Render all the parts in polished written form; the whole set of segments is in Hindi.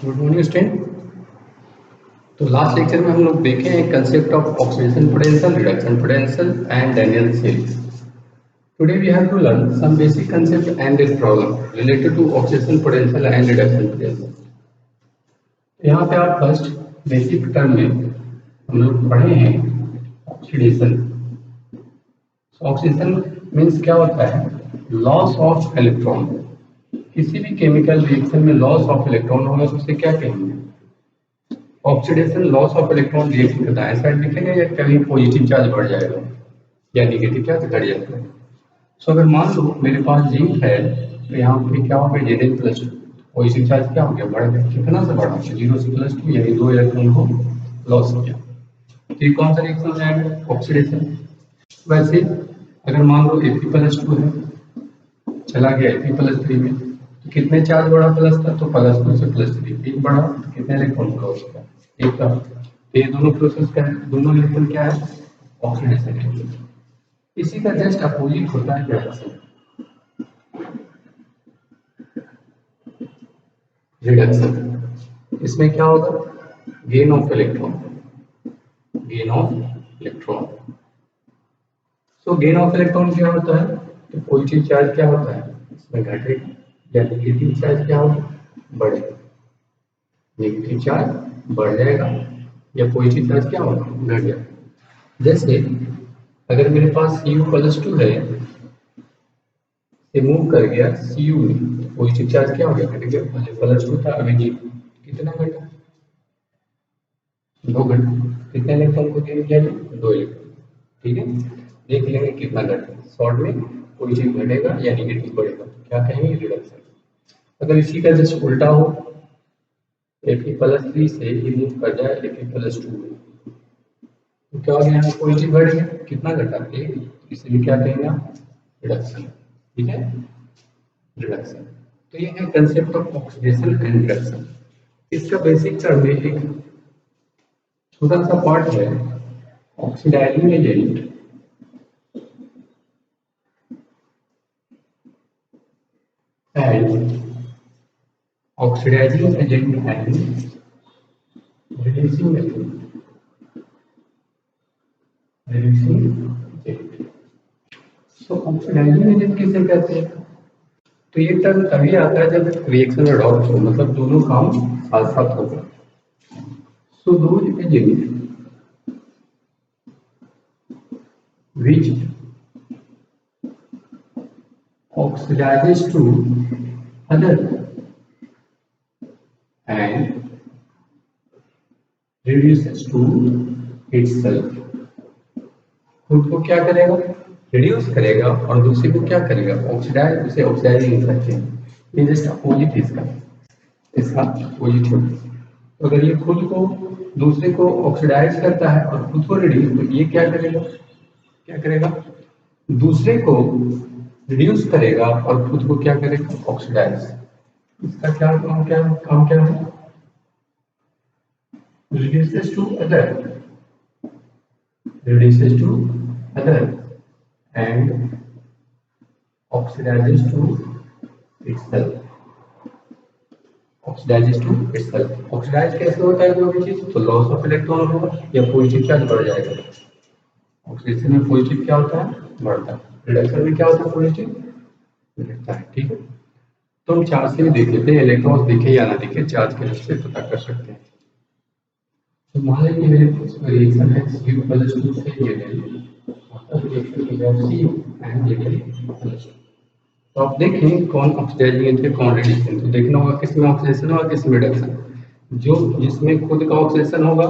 Good morning student. तो लास्ट लेक्चर में हम लोग देखे हैं concept of oxidation potential, reduction potential and Daniell cells. Today we have to learn some basic concept and this problem related to oxidation potential and reduction potential. यहाँ पे आप फर्स्ट बेसिक टर्म में हम लोग पढ़े हैं ऑक्सीडेशन। ऑक्सीडेशन मीन्स क्या होता है? Loss of electron. किसी भी केमिकल रिएक्शन में लॉस ऑफ इलेक्ट्रॉन होगा तो उसे क्या कहेंगे? Oxidation loss of electron reaction करता है, साइड दिखेगा या कहीं पॉजिटिव चार्ज बढ़ जाएगा या नेगेटिव चार्ज घट जाएगा। सो अगर मान लो मेरे पास जिंक है तो यहाँ पे क्या हो गया? Zn+2 पॉजिटिव चार्ज क्या हो गया? बढ़ गया। कितना से बढ़ा? 0 से +2 यानी 2 इलेक्ट्रॉन को लॉस किया। तो ये कौन सा रिएक्शन हो जाएगा? ऑक्सीडेशन। वैसे अगर मान लो Fe+2 है, चला गया Fe+3 में, तो कितने चार्ज बढ़ा? प्लस था तो +2 से +3 एक बढ़ा तो कितने इलेक्ट्रॉन को लॉस किया? एक का। तो ये दोनों प्रोसेस क्या है? दोनों इलेक्ट्रॉन क्या है? ऑक्सीडेशन है। इसी का जस्ट अपोजिट होता है रिडक्शन। रिडक्शन इसमें क्या होगा? Gain of electron. Gain of electron. So gain of electron क्या होता है? तो पॉजिटिव चार्ज क्या होता है? इसमें घटेगा या नेगेटिव चार्ज क्या होगा? बढ़ेगा। नेगेटिव चार्ज बढ़ जाएगा या पॉजिटिव चार्ज क्या होगा? घट जाएगा। जैसे अगर मेरे पास Cu+2 है, से मूव कर गया Cu में, पॉजिटिव चार्ज क्या हो गया? घट गया। पहले +2 था, अभी जी कितना घटा? 2 घटा। कितने इलेक्ट्रॉन को गेन किया? 2 इलेक्ट्रॉन। ठीक है, देख लेंगे कितना घटा। शॉर्ट में पॉजिटिव घटेगा या नेगेटिव बढ़ेगा, क्या कहेंगे? रिडक्शन। अगर इसी का जस्ट उल्टा हो, Fe+3 से ये मूव कर जाए Fe+2 में, तो क्या हो गया? यहाँ पॉजिटिव बढ़ गया। कितना घटा? 1। इसलिए क्या कहेंगे आप? रिडक्शन। ठीक है, रिडक्शन। तो ये है concept of oxidation and reduction. इसका बेसिक टर्म में एक छोटा सा पार्ट है, oxidizing agent and oxidizing agent and reducing agent. Reducing agent. So oxidizing agent किसे कहते हैं? तो ये टर्म तभी आता है जब रिएक्शन अडॉप्ट हो, मतलब दोनों काम साथ साथ होगा। So those agent which oxidizes to other and reduces to itself। खुद को क्या करेगा? रिड्यूस करेगा और दूसरे को क्या करेगा? ऑक्सीडाइज। उसे ऑक्सीडाइजिंग कहते हैं। ये जस्ट अपोजिट इसका इसका अपोजिट होता है। तो अगर ये खुद को दूसरे को ऑक्सीडाइज करता है और खुद को रिड्यूस, तो ये क्या करेगा? क्या करेगा? दूसरे को रिड्यूस करेगा और खुद को क्या करेगा? ऑक्सीडाइज। इसका काम क्या है? reduces to other reduces to other and oxidizes to itself। oxidizes to itself। Oxidize कैसे होता है कोई भी चीज? तो लॉस ऑफ इलेक्ट्रॉन होगा या पॉजिटिव चार्ज बढ़ जाएगा। ऑक्सीडेशन में पॉजिटिव क्या होता है? बढ़ता है। रिडक्शन में क्या होता है? पॉजिटिव घटता है। ठीक है, तो हम चार्ज से भी देख लेते हैं, इलेक्ट्रॉन्स दिखे या ना दिखे चार्ज के हेल्प से पता कर सकते हैं। तो मान लीजिए मेरे पास रिएक्शन है Cu+2 से Zn, मतलब रिएक्शन की वैल्यू Cu एंड Zn+2। तो आप देखें कौन ऑक्सीडाइजिंग एजेंट है, कौन रिड्यूसिंग। तो देखना होगा किसमें ऑक्सीडेशन होगा, किसमें रिडक्शन। जो जिसमें खुद का ऑक्सीडेशन होगा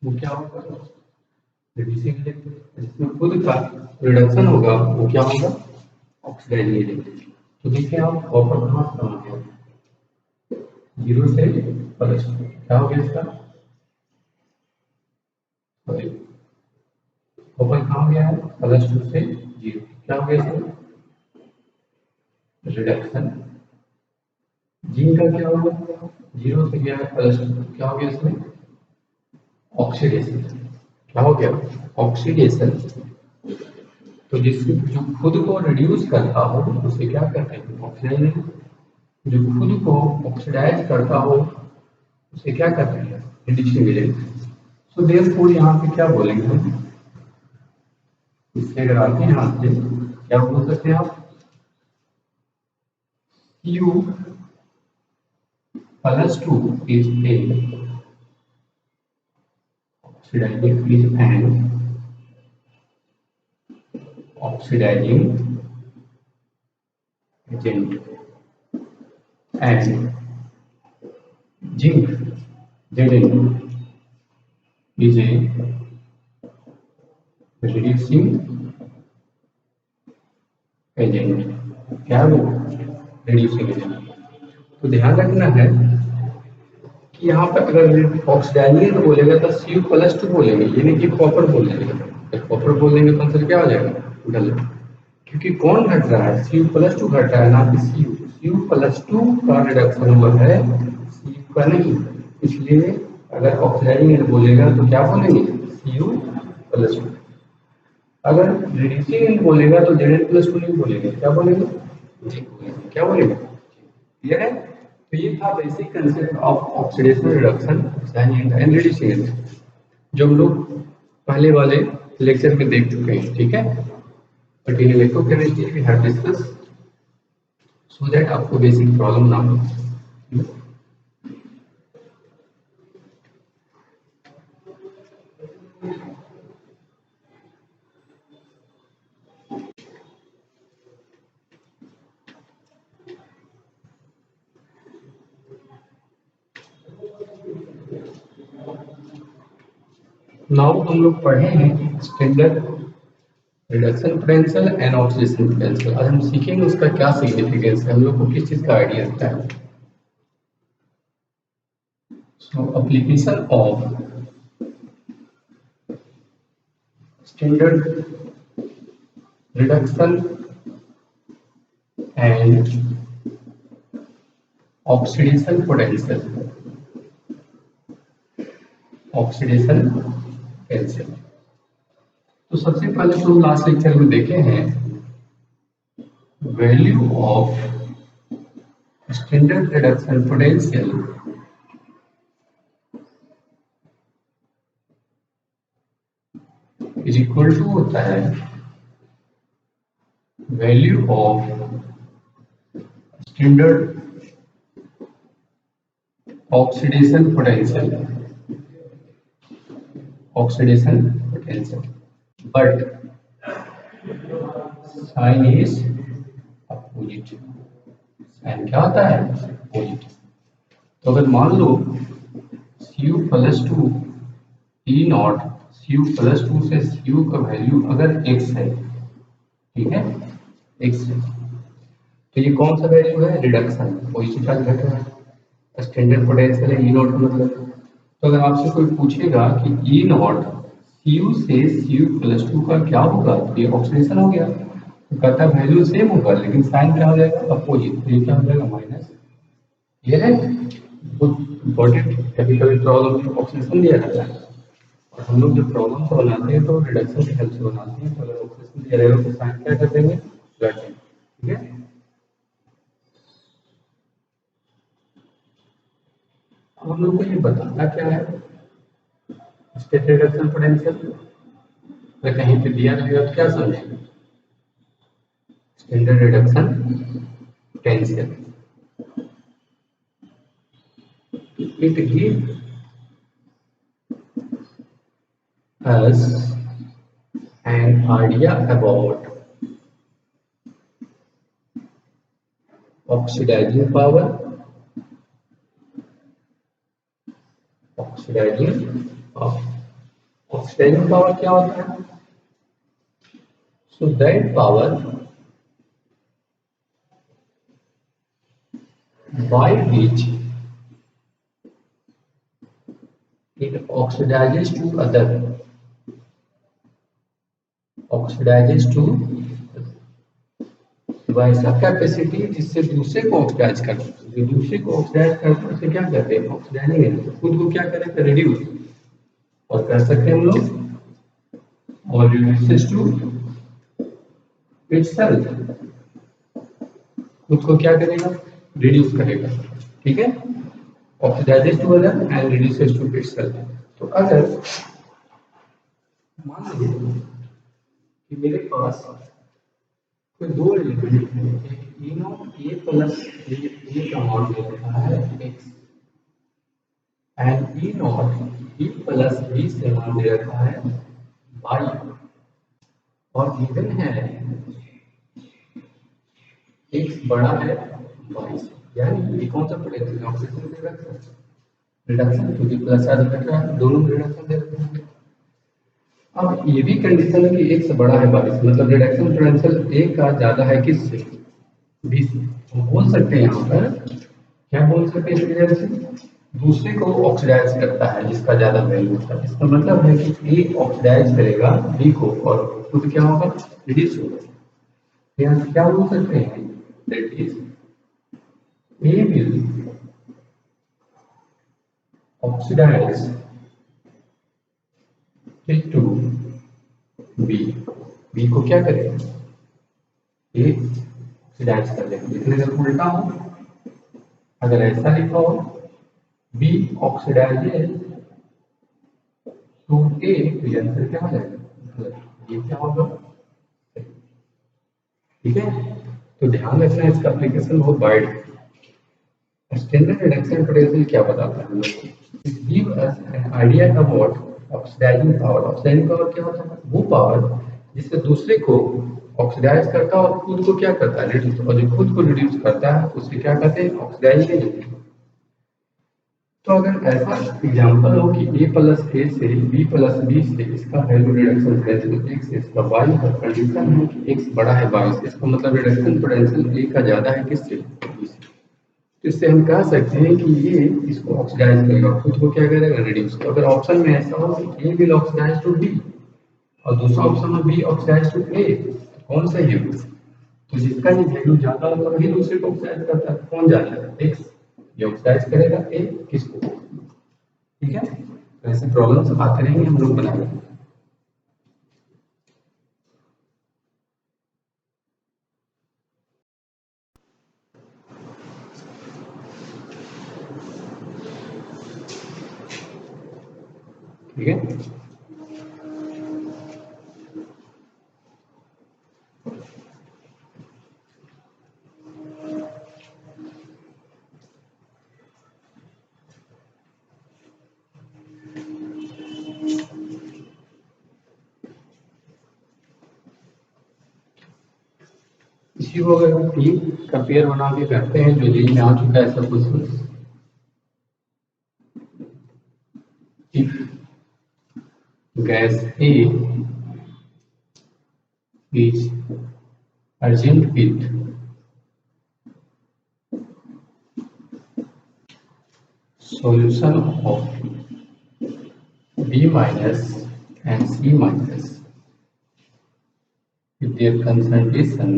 वो क्या होगा? Reducing agent. जिसमें खुद का रिडक्शन होगा वो क्या होगा? Oxidizing agent. तो देखिए आप कॉपर कहाँ से कहाँ गया? 0 से +2, क्या हो गया इसका? कॉपर कहाँ गया है? +2 से 0, क्या हो गया इसमें? रिडक्शन। जिंक का क्या होगा? 0 से गया है +2, क्या हो गया इसमें? ऑक्सीडेशन। क्या हो गया? ऑक्सीडेशन। तो जिससे जो खुद को रिड्यूस करता हो उसे क्या कहते हैं? ऑक्सीडाइजिंग। जो खुद को ऑक्सीडाइज करता हो उसे क्या कहते हैं? Reducing agent. सो देयरफॉर यहाँ पे क्या बोलेंगे हम, इससे अगर आते हैं यहाँ से क्या बोल सकते हैं आप, Cu plus 2 is a oxidizing agent and zinc Zn is a reducing agent। क्या है वो? Reducing agent. तो ध्यान रखना है कि यहाँ पर अगर ऑक्सीडाइजिंग बोलेगा तो Cu+2 बोलेंगे, यानी कि कॉपर बोलेंगे। जब कॉपर बोलेंगे तो आंसर क्या हो जाएगा? गलत। क्योंकि कौन घट रहा है? Cu+2 घट रहा है, ना कि Cu+2 का रिडक्शन हुआ है, Cu का नहीं। इसलिए अगर ऑक्सीडाइजिंग बोलेगा तो क्या बोलेंगे? Cu+2। अगर रिड्यूसिंग बोलेगा तो Zn+2 नहीं बोलेंगे, क्या बोलेंगे? क्या बोलेंगे? क्लियर है? तो ये था basic concept of oxidation reduction and reducing, जो हम लोग पहले वाले लेक्चर में देख चुके हैं। ठीक है, but in electrochemistry we have discuss so that आपको बेसिक प्रॉब्लम ना हो। नाउ हम लोग पढ़े हैं standard reduction potential and oxidation potential. आज हम सीखेंगे उसका क्या सिग्निफिकेंस है, हम लोग को किस चीज का आइडिया रहता है। So application of standard reduction and oxidation potential. Oxidation potential तो सबसे पहले तो लास्ट लेक्चर में देखे हैं value of standard reduction potential is equal to होता है value of standard oxidation potential. Oxidation potential but sign is opposite. Sign क्या होता है? अपोजिट। तो अगर मान लो Cu+2 E नॉट, Cu+2 से Cu का वैल्यू अगर x है, ठीक है, x है, तो ये कौन सा वैल्यू है? रिडक्शन, पॉजिटिव चार्ज घट रहा है। स्टैंडर्ड पोटेंशियल है E नॉट का मतलब। तो अगर आपसे कोई पूछेगा कि E नॉट Cu से Cu+2 का क्या होगा, तो ये ऑक्सीडेशन हो गया। तो कहता है वैल्यू सेम होगा लेकिन साइन क्या हो जाएगा? अपोजिट। तो ये क्या हो जाएगा? माइनस। ये है बहुत इंपॉर्टेंट। कभी कभी प्रॉब्लम में ऑक्सीडेशन दिया जाता है और हम लोग जब प्रॉब्लम को बनाते हैं तो रिडक्शन की हेल्प से बनाते हैं। तो अगर ऑक्सीडेशन दिया रहेगा तो साइन क्या कर देंगे? घट देंगे। ठीक है, अब हम लोग को ये बताना क्या है स्टेट रिडक्शन पोटेंशियल। अगर कहीं पे दिया रहेगा तो क्या समझेंगे? Standard reduction potential it gives us an idea about oxidizing power, oxidizing power। oxidizing power क्या होता है? so that power by which it oxidizes to other, oxidizes to वैसा कैपेसिटी जिससे दूसरे को ऑक्सीडाइज करता है। जो दूसरे को ऑक्सीडाइज करता है उसे क्या कहते हैं? Oxidising agent. तो खुद को क्या करेगा? रिड्यूस। और कर सकते हैं हम लोग और रिड्यूसेस टू इटसेल्फ। खुद को क्या करेगा? रिड्यूस करेगा। ठीक है, oxidises to other and reduces to itself. तो अगर मान लीजिए कि मेरे पास कोई दो एलिमेंट है, एक इनो ए प्लस ए का मान दे रखा है X and E naught B plus B से मान दे रखा है वाई, और गिवन है एक्स बड़ा है वाई से, यानी ये कौन सा पोटेंशियल ऑक्सीजन दे रखा है, रिडक्शन, क्योंकि प्लस आधा घट रहा है, दोनों में रिडक्शन दे रखा है। अब ये भी कंडीशन है कि एक्स बड़ा है वाई से, मतलब रिडक्शन पोटेंशियल ए का ज्यादा है किससे, बी से। हम बोल सकते हैं यहाँ पर, क्या बोल सकते हैं, इस वजह से दूसरे को ऑक्सीडाइज करता है जिसका ज्यादा वैल्यू होता है। इसका मतलब है कि ए ऑक्सीडाइज करेगा बी को और खुद क्या होगा, रिड्यूस होगा। यहाँ क्या बोल सकते हैं, that is A will oxidise to B, B को क्या करेगा, ए ऑक्सीडाइज कर देगा। लेकिन अगर उल्टा हो, अगर ऐसा लिखा हो बी ऑक्सीडाइजेज टू ए, तो ये आंसर क्या हो जाएगा, ये क्या होगा, ठीक है। तो ध्यान रखना, इसका एप्लीकेशन बहुत वाइड है। स्टैंडर्ड रिडक्शन पोटेंशियल क्या बताता है हम लोग को, it give us an idea about oxidising power. Oxidising power क्या होता है, वो पावर जिससे दूसरे को ऑक्सीडाइज करता है और खुद को क्या करता है, रिड्यूस, और जो खुद को रिड्यूस करता है उसे क्या कहते हैं, ऑक्सीडाइजेशन। तो अगर ऐसा एग्जांपल हो कि a प्लस ए से b प्लस बी से इसका वैल्यू रिडक्शन पोटेंशियल x, इसका y पर कंडीशन है कि x बड़ा है y से, इसका मतलब रिडक्शन पोटेंशियल a का ज्यादा है किससे, b से। तो इससे हम कह सकते हैं कि ये इसको ऑक्सीडाइज करेगा, खुद को क्या करेगा, रिड्यूस। तो अगर ऑप्शन में ऐसा हो कि a will oxidise to b और दूसरा ऑप्शन में b ऑक्सीडाइज टू a, तो कौन सही है, तो जिसका ये वैल्यू ज्यादा होगा वही दूसरे को ऑक्सीडाइज करता है, कौन ज्यादा है, x, ये ऑक्सीडाइज करेगा a किसको, ठीक है। तो ऐसे प्रॉब्लम्स आते रहेंगे, हम लोग बनाएंगे। ठीक है, इसी को अगर हम टी का पेयर बना के करते हैं, जो जी में आ चुका है ऐसा question, if gas A is urgent with solution of B minus and C minus with their concentration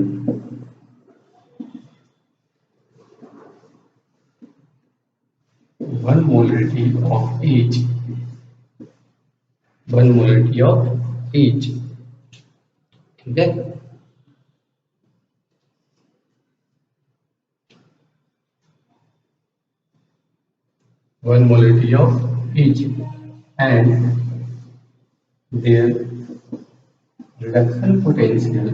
1 molarity of each, 1 molarity of each, ठीक है। One molarity of each and their reduction potential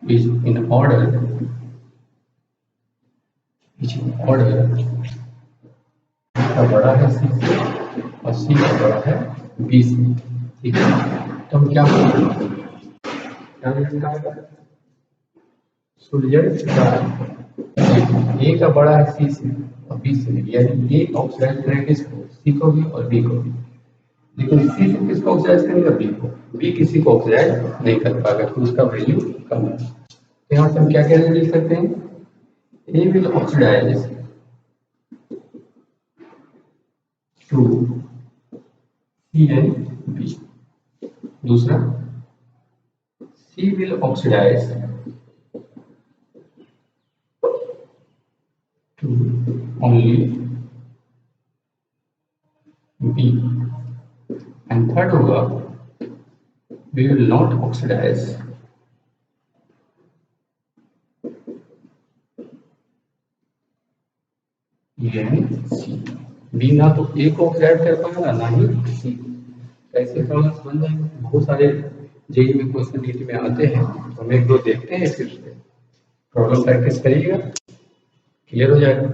is in order का बड़ा है सी से और सी का बड़ा है बी से, ठीक है। तो हम क्या करेंगे, क्या लिखना है, सोल्यूट का ए का बड़ा है सी से और बी से, यानी ए ऑक्सीडाइज करेगा किसको, सी को भी और बी को भी। लेकिन सी से किसको ऑक्सीडाइज करेगा, बी को, बी किसी को ऑक्सीडाइज नहीं कर पाएगा, तो उसका वैल्यू कम है। तो यहाँ से हम क्या कहने लिख सकते हैं, A will oxidise to C and B. दूसरा, C will oxidise to only B. And third होगा, we will not oxidize NC। B ना तो ए को ऑक्सीडाइज कर पाएगा ना ही सी। ऐसे प्रॉब्लम्स बन जाएंगे, बहुत सारे जेई में क्वेश्चन नीट में आते हैं, तो हम एक दो देखते हैं, फिर प्रॉब्लम प्रैक्टिस करिएगा, क्लियर हो जाएगा।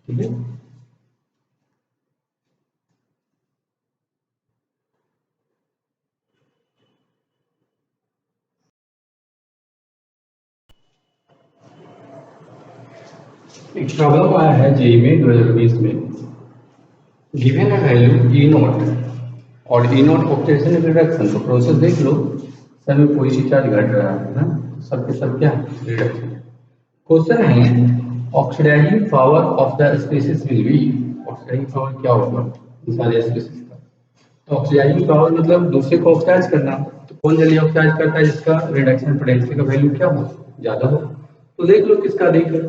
ठीक है, एक प्रॉब्लम आया है जेई में 2020 में, गिवन है वैल्यू ई नॉट और ई नॉट ऑक्सीडेशन रिडक्शन, तो प्रोसेस देख लो, सर में पॉजिटिव चार्ज घट रहा है ना, सब के सब क्या रिडक्शन। क्वेश्चन है oxidising power of the species will be, oxidising power क्या होगा इन सारे स्पीसीज का, तो ऑक्सीडाइजिंग पावर मतलब दूसरे को ऑक्सीडाइज करना, तो कौन जल्दी ऑक्सीडाइज करता है, जिसका रिडक्शन पोटेंशियल का वैल्यू क्या हो, ज्यादा हो। तो देख लो किसका अधिक है,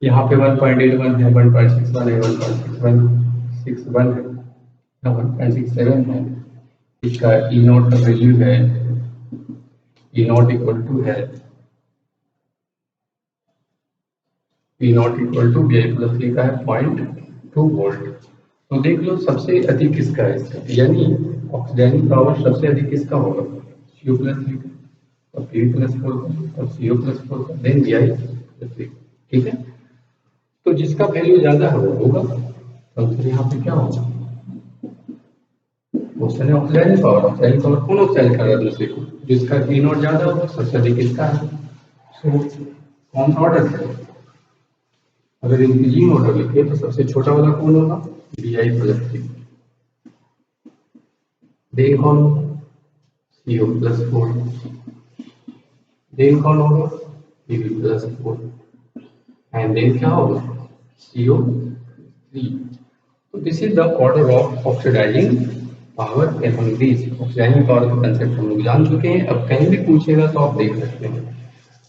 यहाँ पे 1.81 है, 1.61 है, 1.61 है, 1.67 है, इसका ई नॉट का वैल्यू है, ई नॉट इक्वल टू है, P naught equal to B I plus लिखा है 0.2 वोल्ट। तो देख लो सबसे अधिक किसका है इसका, यानी ऑक्सीडाइजिंग पावर सबसे अधिक किसका होगा, CO प्लस लिखा और पी प्लस 4 का और CO प्लस 4 का, देन बी आई प्लस लिखा। ठीक है, तो जिसका वैल्यू ज्यादा है वो होगा, तो फिर यहाँ पे क्या होगा, क्वेश्चन है ऑक्सीडाइजिंग पावर, ऑक्सीडाइजिंग पावर कौन ऑक्साइड कर रहा है दूसरे को, जिसका ई नॉट ज्यादा होगा सबसे अधिक किसका है। सो कौन सा ऑर्डर है, अगर इंक्रीजिंग ऑर्डर लिखे तो सबसे छोटा वाला कौन होगा, बी आई प्लस 3, देन कौन होगा, CO प्लस 4, देन कौन होगा, PB प्लस 4, एंड देन क्या होगा, CO 3। तो this is the order of oxidising power among these. Oxidising power का कंसेप्ट हम लोग जान चुके हैं, अब कहीं भी पूछेगा तो आप देख सकते हैं।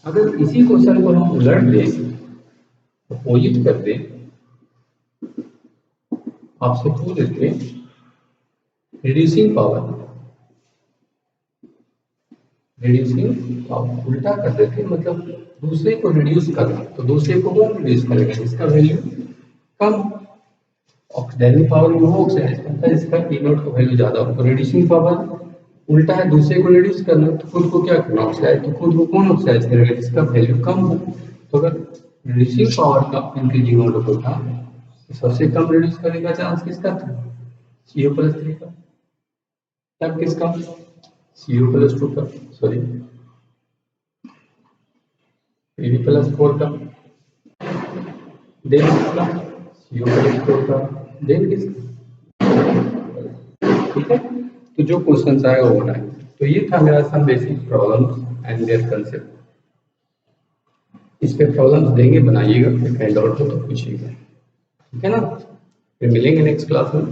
अगर इसी क्वेश्चन को हम उलट दें, अपोजिट कर दें, आपसे पूछ देते रिड्यूसिंग पावर, रिड्यूसिंग पावर उल्टा कर देते मतलब दूसरे को रिड्यूस करना, तो दूसरे को कौन रिड्यूस करेगा, जिसका वैल्यू कम, ऑक्सीडाइजिंग पावर में वो ऑक्सीडाइज करता है जिसका ई नॉट का वैल्यू ज्यादा हो, तो रिड्यूसिंग पावर उल्टा है, दूसरे को रिड्यूस करना, तो खुद को क्या करना ऑक्सीडाइज, तो खुद को कौन ऑक्सीडाइज करेगा, जिसका वैल्यू कम हो। तो अगर रिड्यूसिंग पावर का इंक्रीजिंग ऑर्डर होता तो सबसे कम रिड्यूस करने का चांस किसका था, CO प्लस 3 का, तब किसका, CO प्लस 2 का, सॉरी PB प्लस 4 का, देन किसका, CO प्लस 4 का, देन किसका। ठीक है, तो जो क्वेश्चन आएगा वो बनाए। तो ये था मेरा some basic problem and their concept, इस पे प्रॉब्लम्स देंगे बनाइएगा, फिर हैंड आउट हो तो पूछिएगा। ठीक है ना, फिर मिलेंगे नेक्स्ट क्लास में।